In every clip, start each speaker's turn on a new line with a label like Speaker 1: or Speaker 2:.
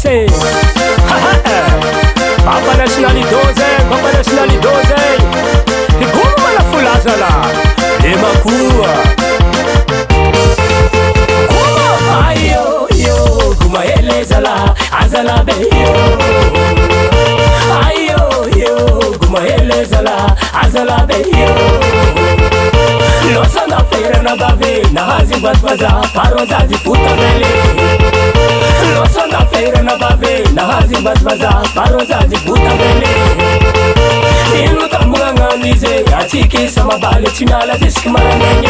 Speaker 1: sei. Papa nationalité Papa nationalité igoma na fulaza la emakua kuma ayo yo kuma eleza la azala beyo ayo yo kuma eleza la azala beyo losa na feira na bave na hazibatbaza paroza zifuta vele losa na feira na bave na hazibatbaza paroza zifuta vele inu tamunganganize atikisa mabale chinala ziskimaranenge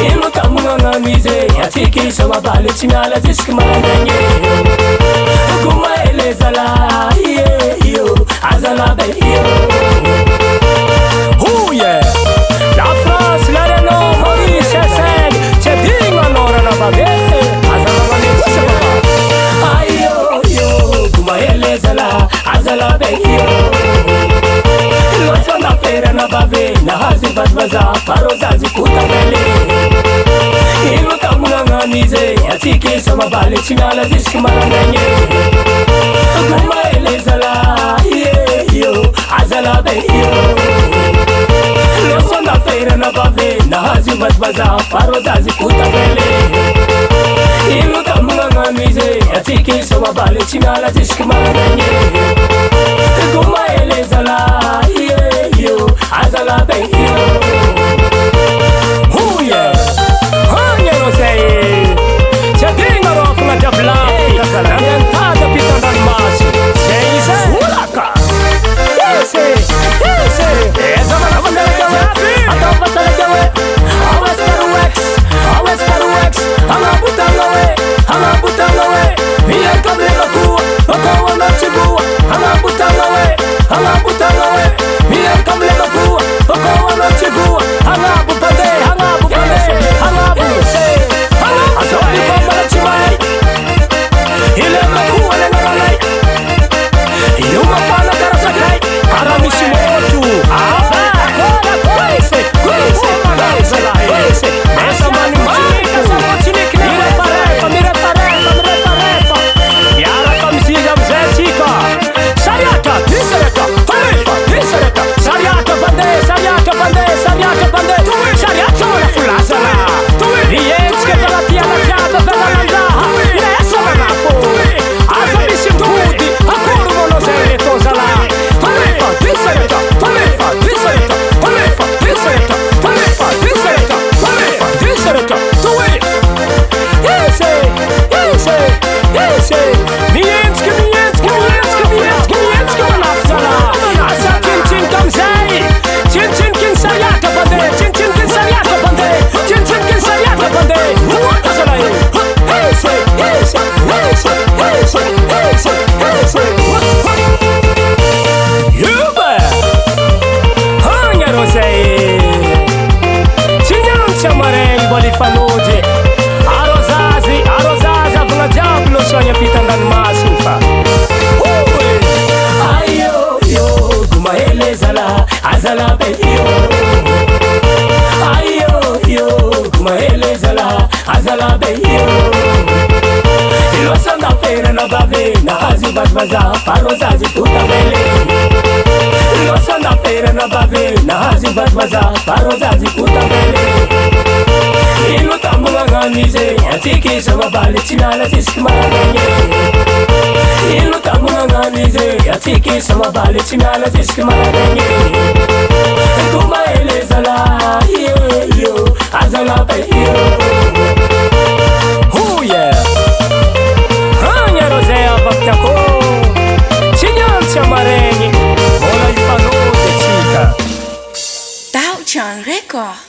Speaker 1: inu tamunganganize atikisa mabale chinala ziskimaranenge kuma eleza la yo azala beyo. Oh yeah, la France, la Renault, Maurice, SN, c'è Dima Nora na bave azala vanesi ayo yo kuma eleza la azala beyo losa na feira na bave na hazibatbaza paroza zikuta vele inu tamunganganize atikisa mabale chinala ziskimaranenge kuma eleza la yo azala beyo losa na feira na bave na hazibatbaza paroza zikuta vele inu tamunganganize atikisa mabale chinala ziskimaranenge kuma eleza la yo azala beyo. Oh yeah, hanyero sei c'è dingaro funa jablati nangentada pitandani masi sei se ulaka ese ezamana vandewe atava saledewe always paruex anga butangawe miya kamlega kuwa bakawa na chibua anga butangawe miya kamlega kuwa bakawa na chibua anga bupande asabi kama na chimai ile makuwa lengaralai yuma fana karasakai karamishi motu kwese esa mani mchiku mire farefa yara kamsija mzechika sariata tisereka tisereka sariata bande sariata na fulaza la niyenske vela piana piada vela nandaha esa manapo azabishi mkudi akuru monozele tozala tisereka tuwe ese miyenske manafzala asa chin kamzei chin kin sayaka bande chin kin sayaka bande azala ese yube hanyero sei chinyancha mareni bolifanuji arozazi avuna diablo sonha pitandani masinfa ayo yo kuma eleza la azala beyo ayo yo kuma eleza la azala beyo ilosanda feira na bave na hazibatbaza paroza zifuta vele ilosanda feira na bave na hazibatbaza paroza zifuta vele inu tamunganganize atikisa mabale chinala ziskimaranenge inu tamunganganize atikisa mabale chinala ziskimaranenge kuma eleza la yo azala beyo. Oh yeah, hanyero zea vaktako chinyancha mareni ona ifanode chika
Speaker 2: Tauchan Record.